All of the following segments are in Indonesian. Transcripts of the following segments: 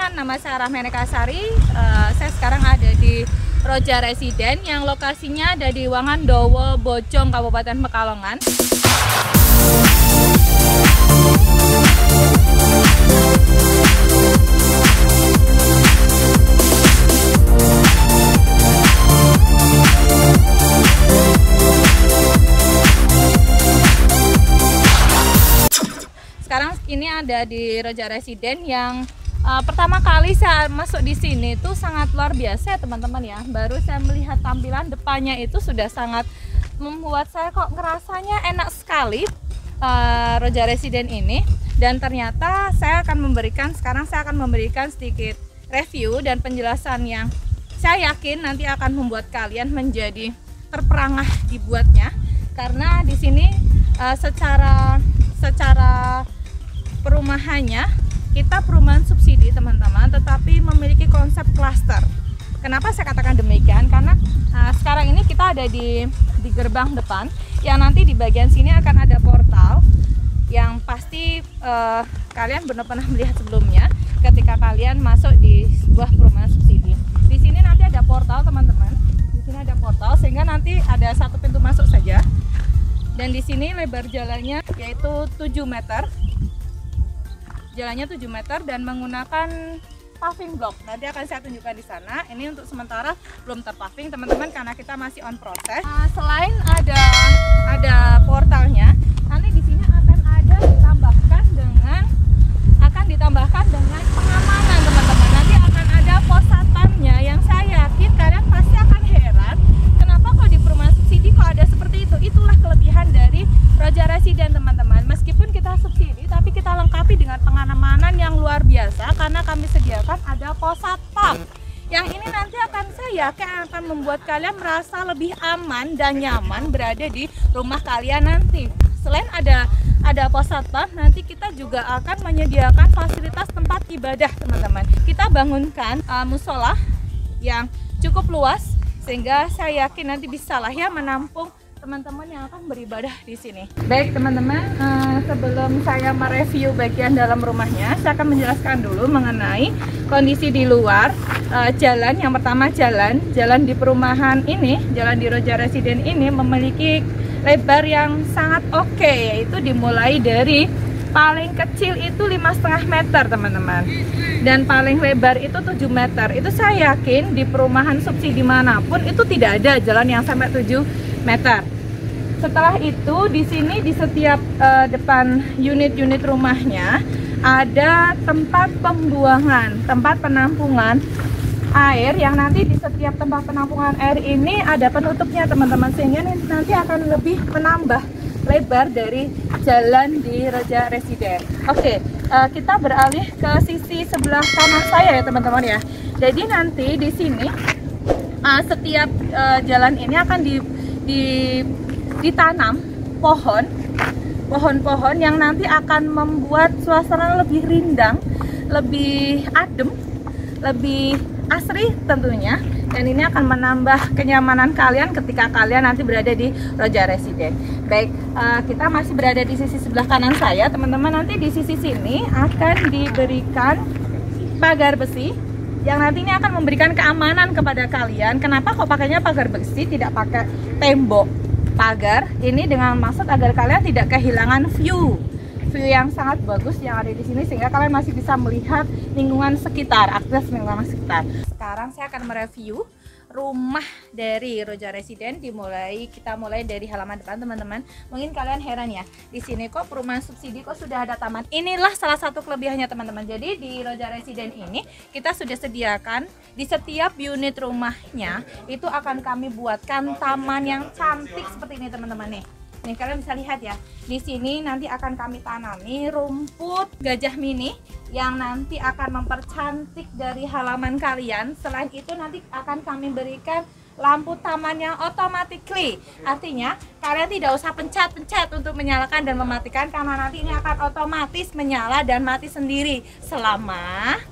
teman-teman, nama saya Rahma Nekasari. Saya sekarang ada di Roja Residen yang lokasinya ada di Wangandowo, Bojong, Kabupaten Pekalongan. Sekarang ini ada di Roja Residen yang pertama kali saya masuk di sini itu sangat luar biasa ya teman-teman ya. Baru saya melihat tampilan depannya itu sudah sangat membuat saya kok ngerasanya enak sekali Roja Residen ini. Dan ternyata sekarang saya akan memberikan sedikit review dan penjelasan yang saya yakin nanti akan membuat kalian menjadi terperangah dibuatnya. Karena di sini secara perumahannya kita perumahan subsidi teman-teman, tetapi memiliki konsep klaster. Kenapa saya katakan demikian? Karena sekarang ini kita ada di gerbang depan, yang nanti di bagian sini akan ada portal yang pasti kalian belum pernah melihat sebelumnya ketika kalian masuk di sebuah perumahan subsidi. Di sini nanti ada portal teman-teman. Di sini ada portal sehingga nanti ada satu pintu masuk saja. Dan di sini lebar jalannya yaitu 7 meter. Jalannya 7 meter dan menggunakan paving block. Nanti akan saya tunjukkan di sana. Ini untuk sementara belum terpaving teman-teman karena kita masih on proses. Selain ada portalnya, nanti di sini akan ditambahkan dengan pengamanan teman-teman. Nanti akan ada pos satpamnya yang saya yakin kalian pasti akan heran kenapa kok di perumahan subsidi kok ada seperti itu. Itulah kelebihan dari Roja Residen teman-teman. Meskipun kita subsidi tapi kita lengkapi dengan pengamanan yang luar biasa karena kami sediakan ada pos satpam. Yang ini nanti saya akan membuat kalian merasa lebih aman dan nyaman berada di rumah kalian nanti. Selain ada pos satpam, nanti kita juga akan menyediakan fasilitas tempat ibadah teman-teman. Kita bangunkan musola yang cukup luas sehingga saya yakin nanti bisa lah ya menampung teman-teman yang akan beribadah di sini. Baik teman-teman, sebelum saya mereview bagian dalam rumahnya, saya akan menjelaskan dulu mengenai kondisi di luar. Jalan yang pertama, jalan di perumahan ini, jalan di Roja Residen ini memiliki lebar yang sangat oke, yaitu dimulai dari paling kecil itu 5,5 meter teman-teman, dan paling lebar itu 7 meter. Itu saya yakin di perumahan subsidi manapun itu tidak ada jalan yang sampai 7 meter. Setelah itu di sini di setiap depan unit-unit rumahnya ada tempat pembuangan, tempat penampungan air yang nanti di setiap tempat penampungan air ini ada penutupnya teman-teman, sehingga nanti akan lebih menambah lebar dari jalan di Roja Residen. Oke, kita beralih ke sisi sebelah kanan saya ya teman-teman ya. Jadi nanti di sini setiap jalan ini akan ditanam pohon-pohon yang nanti akan membuat suasana lebih rindang, lebih adem, lebih asri tentunya, dan ini akan menambah kenyamanan kalian ketika kalian nanti berada di Roja Residen. Baik, kita masih berada di sisi sebelah kanan saya teman-teman. Nanti di sisi sini akan diberikan pagar besi yang nantinya akan memberikan keamanan kepada kalian. Kenapa kok pakainya pagar besi, tidak pakai tembok pagar? Ini dengan maksud agar kalian tidak kehilangan view yang sangat bagus yang ada di sini, sehingga kalian masih bisa melihat lingkungan sekitar, akses lingkungan sekitar. Sekarang saya akan mereview rumah dari Roja Residen. Kita mulai dari halaman depan teman-teman. Mungkin kalian heran ya, di sini kok perumahan subsidi kok sudah ada taman. Inilah salah satu kelebihannya teman-teman. Jadi di Roja Residen ini kita sudah sediakan di setiap unit rumahnya itu akan kami buatkan taman yang cantik seperti ini teman-teman nih. Nih kalian bisa lihat ya, di sini nanti akan kami tanami rumput gajah mini yang nanti akan mempercantik dari halaman kalian. Selain itu nanti akan kami berikan lampu taman yang automatically, artinya kalian tidak usah pencet-pencet untuk menyalakan dan mematikan, karena nanti ini akan otomatis menyala dan mati sendiri selama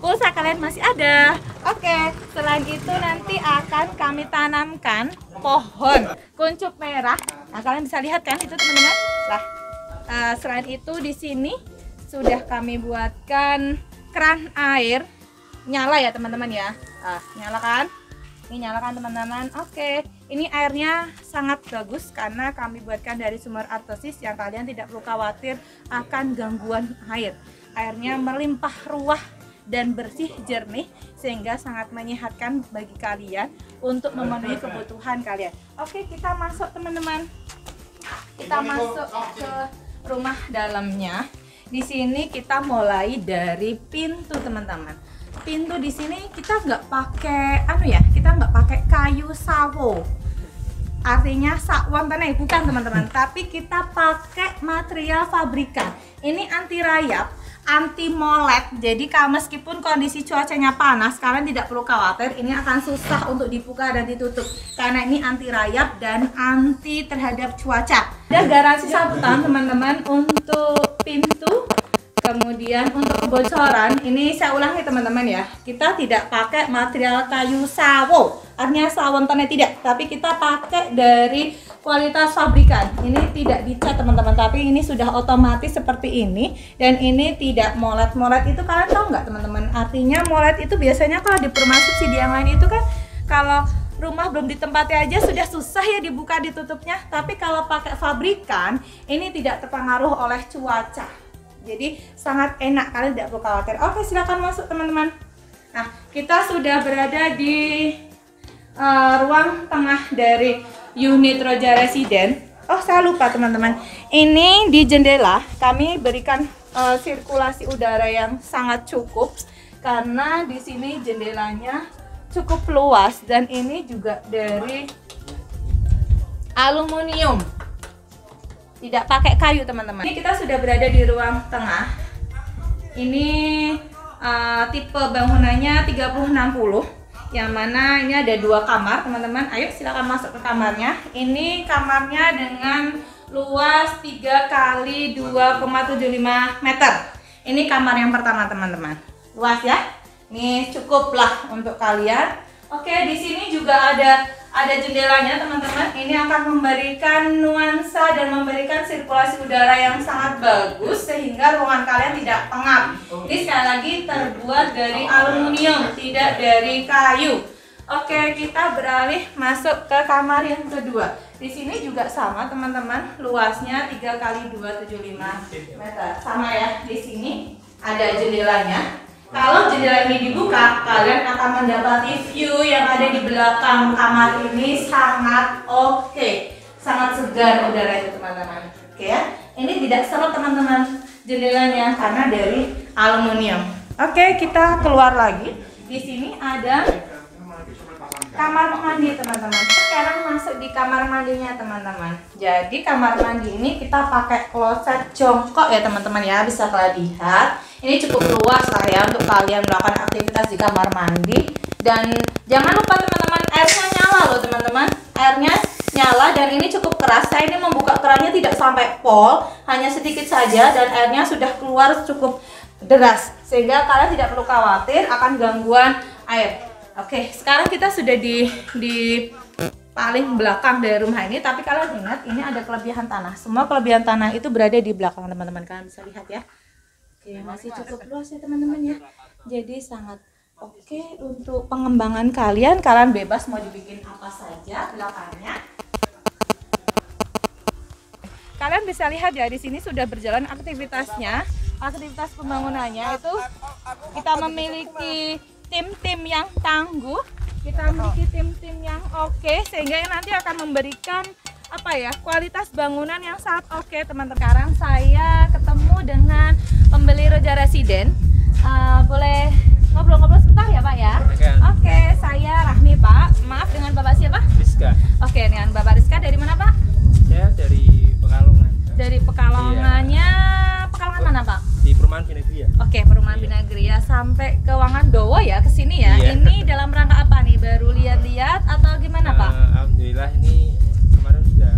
pulsa kalian masih ada. Oke, selain itu nanti akan kami tanamkan pohon kuncup merah. Nah, kalian bisa lihat kan itu teman-teman. Nah, selain itu di sini sudah kami buatkan keran air nyala ya teman-teman ya. Nyala kan? Ini nyalakan teman-teman. Oke, ini airnya sangat bagus karena kami buatkan dari sumber artesis yang kalian tidak perlu khawatir akan gangguan air. Airnya melimpah ruah dan bersih jernih sehingga sangat menyehatkan bagi kalian untuk memenuhi kebutuhan kalian. Oke, kita masuk teman-teman. Kita masuk ke rumah dalamnya. Di sini kita mulai dari pintu teman-teman. Pintu di sini kita nggak pakai kita nggak pakai kayu sawo. Artinya sakwan tanah bukan teman-teman, tapi kita pakai material pabrikan. Ini anti rayap, anti molet. Jadi kalau meskipun kondisi cuacanya panas, kalian tidak perlu khawatir ini akan susah untuk dibuka dan ditutup karena ini anti rayap dan anti terhadap cuaca. Ada garansi 1 tahun teman-teman untuk pintu. Kemudian untuk kebocoran, ini saya ulangi teman-teman ya, kita tidak pakai material kayu sawo, artinya sawon tanah tidak, tapi kita pakai dari kualitas pabrikan. Ini tidak dicat teman-teman, tapi ini sudah otomatis seperti ini, dan ini tidak molet-molet. Itu kalian tahu nggak teman-teman? Artinya molet itu biasanya kalau di perumahan subsidi yang lain itu kan kalau rumah belum ditempati aja sudah susah ya dibuka ditutupnya, tapi kalau pakai pabrikan ini tidak terpengaruh oleh cuaca. Jadi sangat enak, kalian tidak perlu khawatir. Oke, silakan masuk teman-teman. Nah, kita sudah berada di ruang tengah dari unit Roja Residen. Oh, saya lupa teman-teman. Ini di jendela kami berikan sirkulasi udara yang sangat cukup karena di sini jendelanya cukup luas dan ini juga dari aluminium. Tidak pakai kayu teman-teman. Ini kita sudah berada di ruang tengah. Ini tipe bangunannya 3060, yang mana ini ada 2 kamar teman-teman. Ayo silakan masuk ke kamarnya. Ini kamarnya dengan luas 3 kali 2,75 meter. Ini kamar yang pertama teman-teman. Luas ya. Ini cukuplah untuk kalian. Oke, di sini juga ada jendelanya teman-teman. Ini akan memberikan nuansa dan memberikan sirkulasi udara yang sangat bagus sehingga ruangan kalian tidak pengap. Ini sekali lagi terbuat dari aluminium, tidak dari kayu. Oke, kita beralih masuk ke kamar yang kedua. Di sini juga sama teman-teman, luasnya 3 kali 275 meter. Sama ya, di sini ada jendelanya. Kalau jendela ini dibuka, kalian akan mendapati view yang ada di belakang kamar ini sangat oke. Sangat segar udara itu teman-teman. Oke ya. Ini tidak seret teman-teman jendelanya karena dari aluminium. Oke, kita keluar lagi. Di sini ada kamar mandi teman-teman. Sekarang masuk di kamar mandinya teman-teman. Jadi kamar mandi ini kita pakai kloset jongkok ya teman-teman ya, bisa kalian lihat. Ini cukup luas lah ya untuk kalian melakukan aktivitas di kamar mandi. Dan jangan lupa teman-teman, airnya nyala loh teman-teman. Airnya nyala dan ini cukup keras. Saya ini membuka kerannya tidak sampai pol, hanya sedikit saja dan airnya sudah keluar cukup deras. Sehingga kalian tidak perlu khawatir akan gangguan air. Oke, sekarang kita sudah di paling belakang dari rumah ini. Tapi kalian ingat, ini ada kelebihan tanah. Semua kelebihan tanah itu berada di belakang teman-teman. Kalian bisa lihat ya. Oke, masih cukup luas ya teman-teman ya. Jadi sangat oke untuk pengembangan kalian. Kalian bebas mau dibikin apa saja belakangnya. Kalian bisa lihat ya, di sini sudah berjalan aktivitasnya. Aktivitas pembangunannya itu kita memiliki tim-tim yang tangguh. Kita memiliki tim-tim yang oke sehingga nanti akan memberikan kualitas bangunan yang sangat oke teman-teman. Sekarang saya ketemu dengan pembeli Roja Residen. Boleh ngobrol-ngobrol sebentar ya Pak ya? Oke, saya Rahmi Pak. Maaf, dengan Bapak siapa? Rizka. Oke, dengan Bapak Rizka dari mana Pak? Saya dari Pekalongan. Dari Pekalongannya, Pekalongan mana Pak? Di Perumahan Binagria. Oke, Perumahan Binagria sampai ke Wangandowo ya, ke sini ya. Iya. Ini dalam rangka apa nih? Baru lihat-lihat atau gimana Pak? Alhamdulillah ini kemarin sudah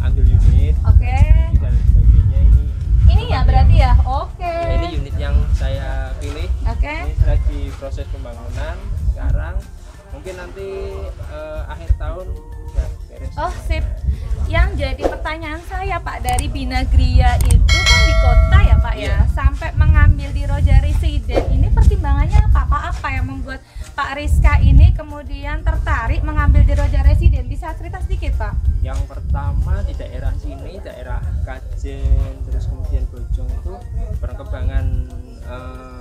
ambil unit. Oke. Dan sebagainya ini. Ini ya berarti ya. Oke. Ya, ini unit yang saya pilih. Oke. Ini lagi proses pembangunan sekarang. Mungkin nanti akhir tahun sudah beres. Oh sip. Yang jadi pertanyaan saya Pak, dari Binagria itu kan di kota ya Pak ya, Iya. sampai mengambil di Roja Residen Pak Rizka ini kemudian tertarik mengambil di Roja Residen? Bisa cerita sedikit, Pak? Yang pertama di daerah sini, daerah Kajen, terus kemudian Bojong itu perkembangan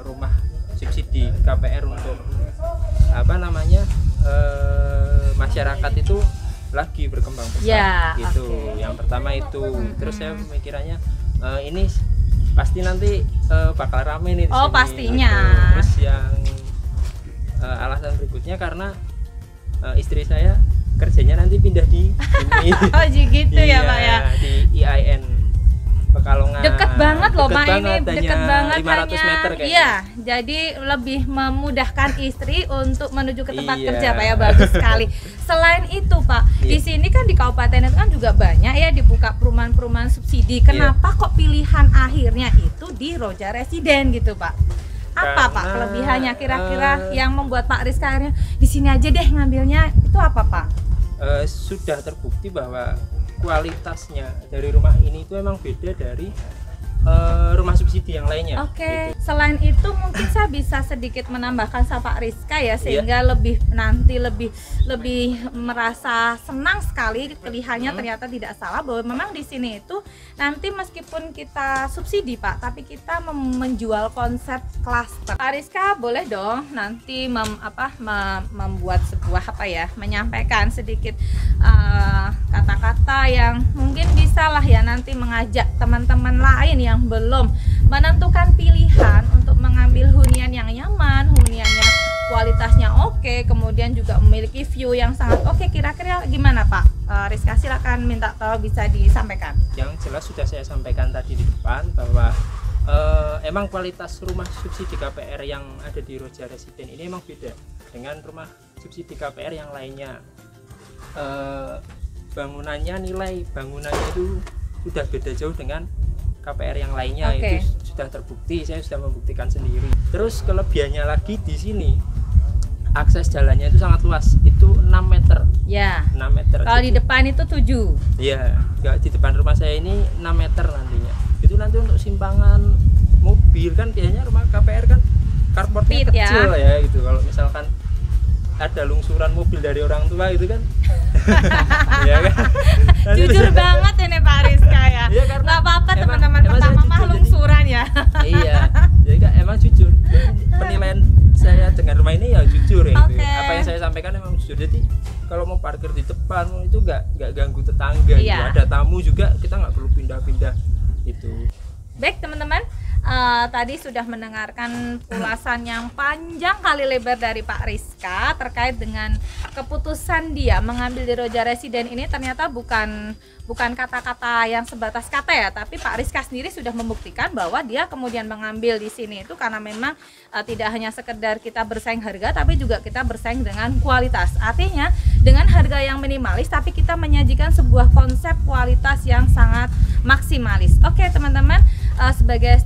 rumah subsidi KPR untuk masyarakat itu lagi berkembang pesat Ya, gitu. oke. Yang pertama itu, terus saya pemikirannya ini pasti nanti bakal rame nih di Oh, sini, pastinya. gitu. Terus yang alasan berikutnya karena istri saya kerjanya nanti pindah di sini. Oh, gitu ya, Pak ya. Di IAIN Pekalongan. Deket banget loh, Pak, ini banget, deket hanya banget 500 hanya. meter kayaknya. Iya, jadi lebih memudahkan istri untuk menuju ke tempat Iya. kerja, Pak ya. Bagus sekali. Selain itu, Pak, di Iya. sini kan di kabupaten itu kan juga banyak ya dibuka perumahan-perumahan subsidi. Kenapa kok pilihan akhirnya itu di Roja Residen gitu, Pak? Apa, Pak, Karena, kelebihannya kira-kira yang membuat Pak Rizka akhirnya di sini aja deh ngambilnya? Itu apa, Pak? Sudah terbukti bahwa kualitasnya dari rumah ini itu emang beda dari rumah subsidi yang lainnya. Oke, gitu. selain itu mungkin saya bisa sedikit menambahkan sama Pak Rizka ya, sehingga lebih merasa senang sekali pilihannya ternyata tidak salah, bahwa memang di sini itu nanti meskipun kita subsidi, Pak, tapi kita menjual konsep klaster. Pak Rizka boleh dong nanti membuat sebuah menyampaikan sedikit kata-kata yang mungkin bisa lah ya nanti mengajak teman-teman lain yang belum menentukan pilihan untuk mengambil hunian yang nyaman, hunian yang kualitasnya oke, kemudian juga memiliki view yang sangat oke. Kira-kira gimana, Pak Rizka? Silakan minta tolong bisa disampaikan. Yang jelas sudah saya sampaikan tadi di depan bahwa emang kualitas rumah subsidi KPR yang ada di Roja Residen ini emang beda dengan rumah subsidi KPR yang lainnya. Nilai bangunannya itu sudah beda jauh dengan KPR yang lainnya. Oke. Itu sudah terbukti, saya sudah membuktikan sendiri. Terus kelebihannya lagi di sini akses jalannya itu sangat luas, itu 6 meter. Ya. 6 meter. Kalau di depan itu 7. Iya, di depan rumah saya ini 6 meter nantinya. Itu nanti untuk simpangan mobil, kan biasanya rumah KPR kan carportnya Speed, ya. kecil ya gitu. Kalau misalkan ada lungsuran mobil dari orang tua gitu kan. Ya kan? Nanti Jujur bisa- banget ini Pak Rizka ya. Iya, karena Nggak apa-apa emang- teman-teman, emang saya pertama mah jujur, lungsuran ya. Iya, jadi kan emang jujur. Jadi penilaian saya dengan rumah ini ya jujur ya. Gitu. Oke. Apa yang saya sampaikan emang jujur. Jadi kalau mau parkir di depan itu nggak ganggu tetangga. Gitu. Iya. Ada tamu juga kita nggak perlu pindah-pindah itu. Baik teman-teman, tadi sudah mendengarkan ulasan yang panjang kali lebar dari Pak Rizka terkait dengan keputusan dia mengambil di Roja Residen ini. Ternyata bukan kata-kata yang sebatas kata ya, tapi Pak Rizka sendiri sudah membuktikan bahwa dia kemudian mengambil di sini itu karena memang tidak hanya sekedar kita bersaing harga, tapi juga kita bersaing dengan kualitas. Artinya dengan harga yang minimalis tapi kita menyajikan sebuah konsep kualitas yang sangat maksimalis. Oke teman-teman, sebagai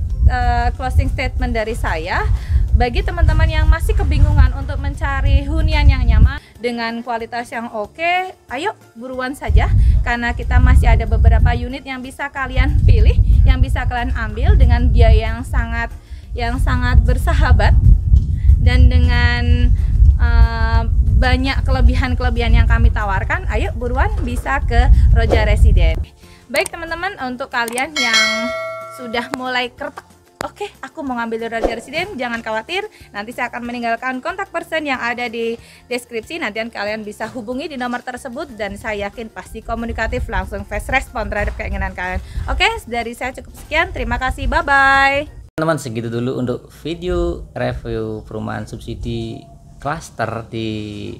closing statement dari saya, bagi teman-teman yang masih kebingungan untuk mencari hunian yang nyaman dengan kualitas yang oke, ayo buruan saja karena kita masih ada beberapa unit yang bisa kalian pilih, yang bisa kalian ambil dengan biaya yang sangat bersahabat dan dengan banyak kelebihan-kelebihan yang kami tawarkan. Ayo buruan bisa ke Roja Residen. Baik teman-teman, untuk kalian yang sudah mulai kertek, oke, aku mau ngambil di Roja Residen, jangan khawatir, nanti saya akan meninggalkan kontak person yang ada di deskripsi. Nanti kalian bisa hubungi di nomor tersebut dan saya yakin pasti komunikatif, langsung fast respon terhadap keinginan kalian. Oke, dari saya cukup sekian, terima kasih, bye bye. Teman-teman, segitu dulu untuk video review perumahan subsidi klaster di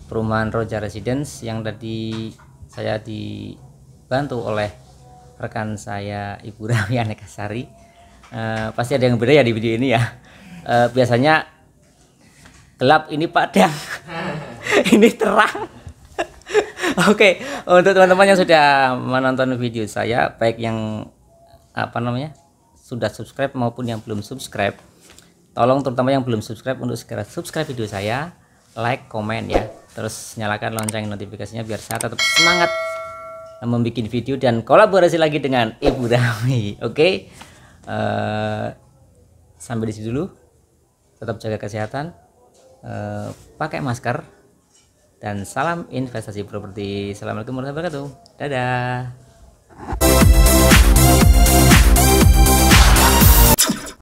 perumahan Roja Residence yang tadi saya dibantu oleh rekan saya Ibu Rami Anekasari. Pasti ada yang beda ya di video ini ya. Biasanya gelap, ini padang. Ini terang. Oke, untuk teman-teman yang sudah menonton video saya, baik yang sudah subscribe maupun yang belum subscribe, tolong terutama yang belum subscribe untuk segera subscribe video saya, like, komen ya, terus nyalakan lonceng notifikasinya biar saya tetap semangat membuat video dan kolaborasi lagi dengan Ibu Rami. Oke. Sampai di sini dulu. Tetap jaga kesehatan. pakai masker, dan salam investasi properti. Assalamualaikum warahmatullahi wabarakatuh. Dadah.